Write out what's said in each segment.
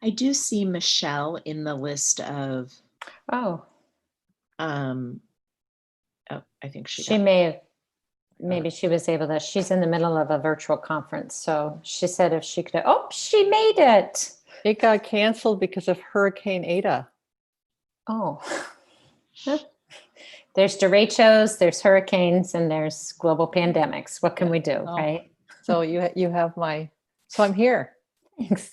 I do see Michelle in the list of, Oh, um, oh, I think she she got, may have, maybe she was able to, she's in the middle of a virtual conference. So she said if she could, oh, she made it. It got canceled because of Hurricane Ada. Oh, there's derechos, there's hurricanes, and there's global pandemics. What can we do, Oh. right? So you have my, so I'm here. Thanks.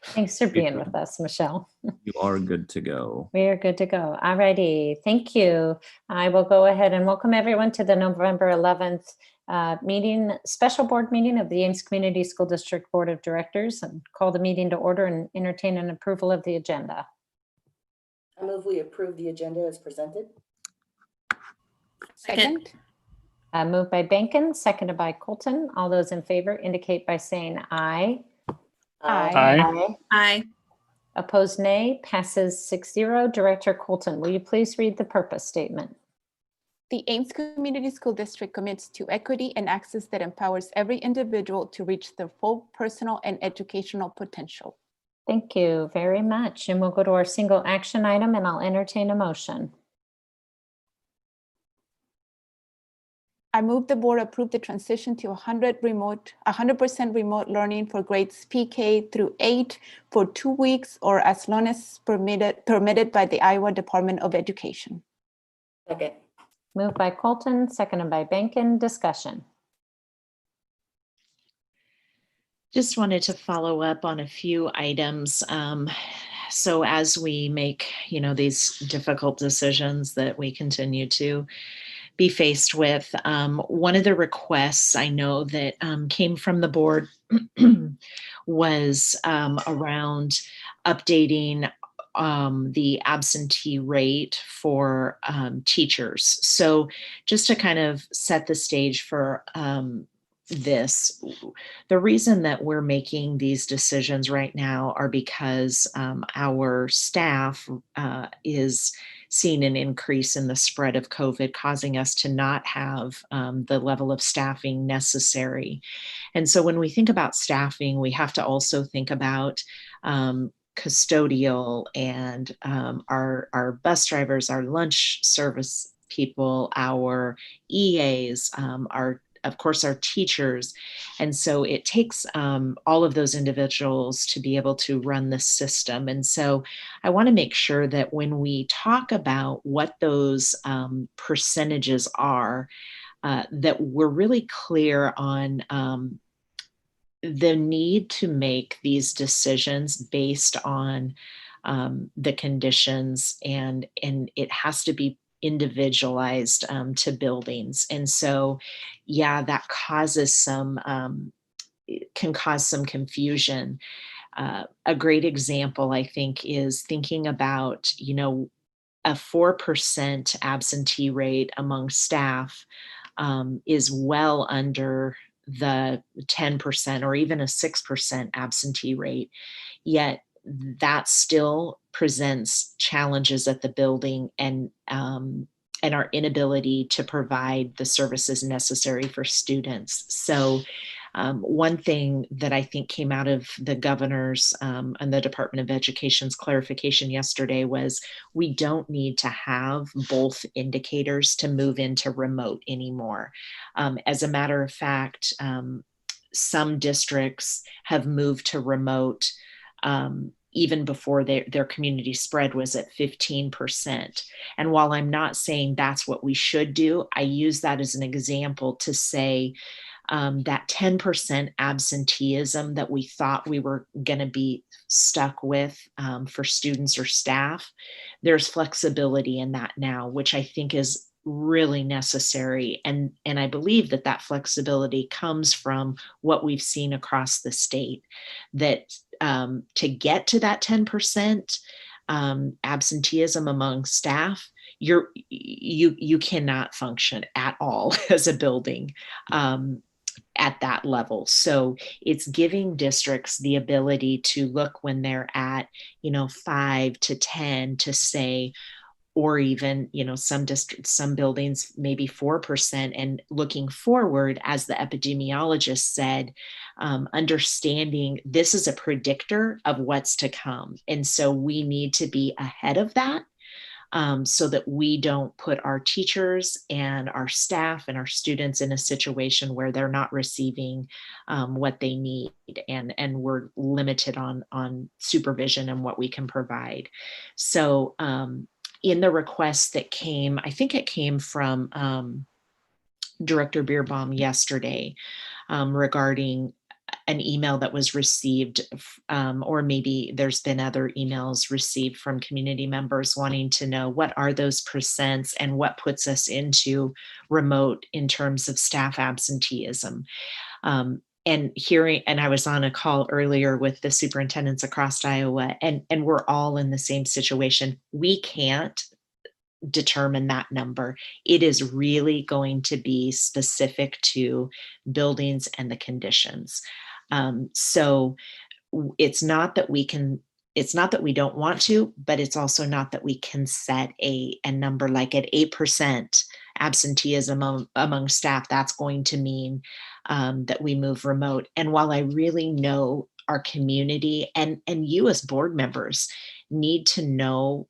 Thanks for being with us, Michelle. You are good to go. We are good to go. All righty. Thank you. I will go ahead and welcome everyone to the November 11th meeting, special board meeting of the Ames Community School District Board of Directors, and call the meeting to order and entertain an approval of the agenda. I move we approve the agenda as presented. Second. Moved by Bankin, seconded by Colton. All those in favor indicate by saying aye. Aye. Aye. Opposed, nay. Passes 6-0. Director Colton, will you please read the purpose statement? The Ames Community School District commits to equity and access that empowers every individual to reach their full personal and educational potential. Thank you very much. And we'll go to our single action item, and I'll entertain a motion. I move the board approve the transition to 100% remote learning for grades PK through 8 for 2 weeks or as long as permitted by the Iowa Department of Education. Second. Moved by Colton, seconded by Bankin. Discussion. just wanted to follow up on a few items. So as we make, these difficult decisions that we continue to be faced with, one of the requests I know that came from the board was around updating the absentee rate for teachers. So just to kind of set the stage for this, the reason that we're making these decisions right now are because our staff is seeing an increase in the spread of COVID, causing us to not have the level of staffing necessary. And so when we think about staffing, we have to also think about custodial and our bus drivers, our lunch service people, our EAs, of course, our teachers. And so it takes all of those individuals to be able to run the system. And so I want to make sure that when we talk about what those percentages are, that we're really clear on the need to make these decisions based on the conditions, and it has to be individualized to buildings. And so, yeah, that causes can cause some confusion. A great example, I think, is thinking about, a 4% absentee rate among staff is well under the 10% or even a 6% absentee rate. Yet that still presents challenges at the building and our inability to provide the services necessary for students. So one thing that I think came out of the governor's and the Department of Education's clarification yesterday was we don't need to have both indicators to move into remote anymore. As a matter of fact, some districts have moved to remote even before their community spread was at 15%. And while I'm not saying that's what we should do, I use that as an example to say that 10% absenteeism that we thought we were going to be stuck with for students or staff, there's flexibility in that now, which I think is really necessary. And I believe that flexibility comes from what we've seen across the state, that to get to that 10% absenteeism among staff, you cannot function at all as a building at that level. So it's giving districts the ability to look when they're at 5 to 10 to say, or even, some districts, some buildings, maybe 4%. And looking forward, as the epidemiologist said, understanding this is a predictor of what's to come. And so we need to be ahead of that, so that we don't put our teachers and our staff and our students in a situation where they're not receiving what they need, and we're limited on supervision and what we can provide. So in the request that came, I think it came from Director Beerbaum yesterday, regarding an email that was received, or maybe there's been other emails received from community members wanting to know what are those percents and what puts us into remote in terms of staff absenteeism. And I was on a call earlier with the superintendents across Iowa, and we're all in the same situation. We can't determine that number. It is really going to be specific to buildings and the conditions. So it's not that we don't want to, but it's also not that we can set a number like at 8% absenteeism among staff. That's going to mean that we move remote. And while I really know our community and you as board members need to know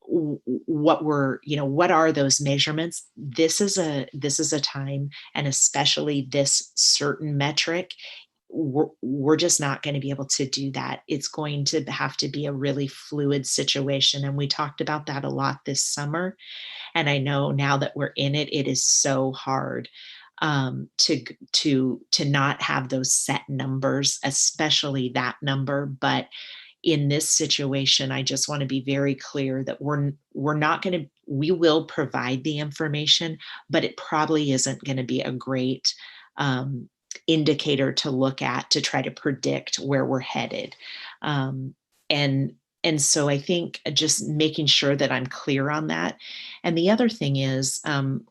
what are those measurements. This is a time, and especially this certain metric, we're just not going to be able to do that. It's going to have to be a really fluid situation, and we talked about that a lot this summer. And I know now that we're in it, it is so hard to not have those set numbers, especially that number. But in this situation, I just want to be very clear that we will provide the information, but it probably isn't going to be a great indicator to look at to try to predict where we're headed. And so I think just making sure that I'm clear on that. And the other thing is,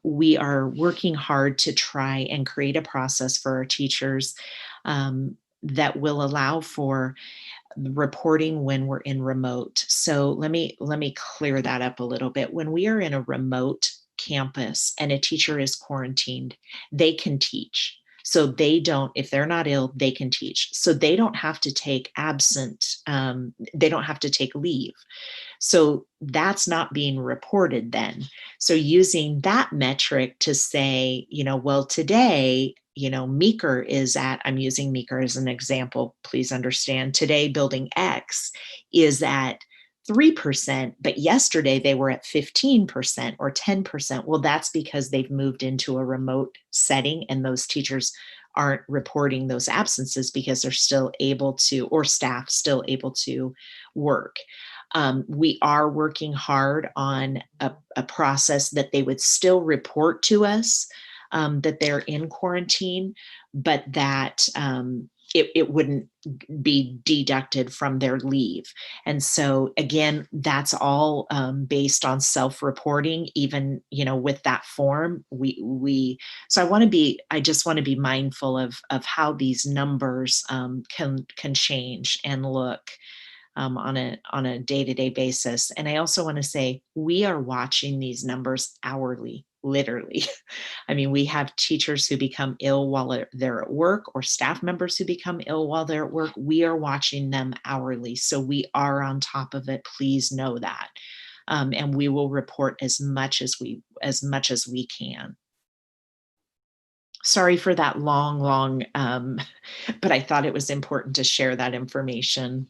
we are working hard to try and create a process for our teachers that will allow for reporting when we're in remote. So let me clear that up a little bit. When we are in a remote campus and a teacher is quarantined, they can teach. So they don't, if they're not ill, they can teach. So they don't have to take they don't have to take leave. So that's not being reported then. So using that metric to say, well, today, Meeker is at, I'm using Meeker as an example, please understand, today building X is at 3%, but yesterday they were at 15% or 10%. Well, that's because they've moved into a remote setting and those teachers aren't reporting those absences because they're still able to, or staff still able to work. We are working hard on a process that they would still report to us that they're in quarantine, but that it wouldn't be deducted from their leave. And so again, that's all based on self-reporting, even, with that form, so I just want to be mindful of how these numbers can change and look on a day-to-day basis. And I also want to say, we are watching these numbers hourly, literally. I mean, we have teachers who become ill while they're at work, or staff members who become ill while they're at work. We are watching them hourly. So we are on top of it. Please know that. And we will report as much as we can. Sorry for that long, but I thought it was important to share that information.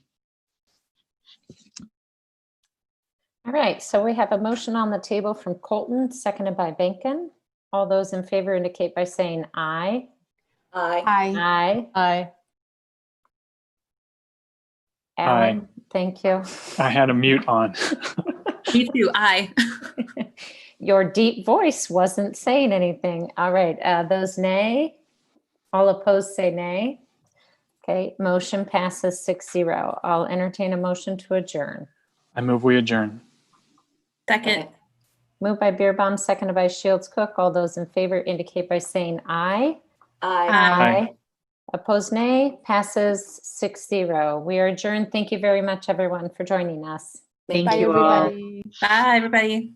All right, so we have a motion on the table from Colton, seconded by Benkin. All those in favor indicate by saying aye. Aye. Aye. Aye. Alan, thank you. I had a mute on. Me too. Aye. Your deep voice wasn't saying anything. All right, those nay. All opposed say nay. Okay, motion passes 6-0. I'll entertain a motion to adjourn. I move we adjourn. Second. Moved by Beerbaum, seconded by Shields Cook. All those in favor indicate by saying aye. Aye. Aye. Opposed, nay. Passes 6-0. We are adjourned. Thank you very much, everyone, for joining us. Thank Bye, you all. everybody. Bye, everybody.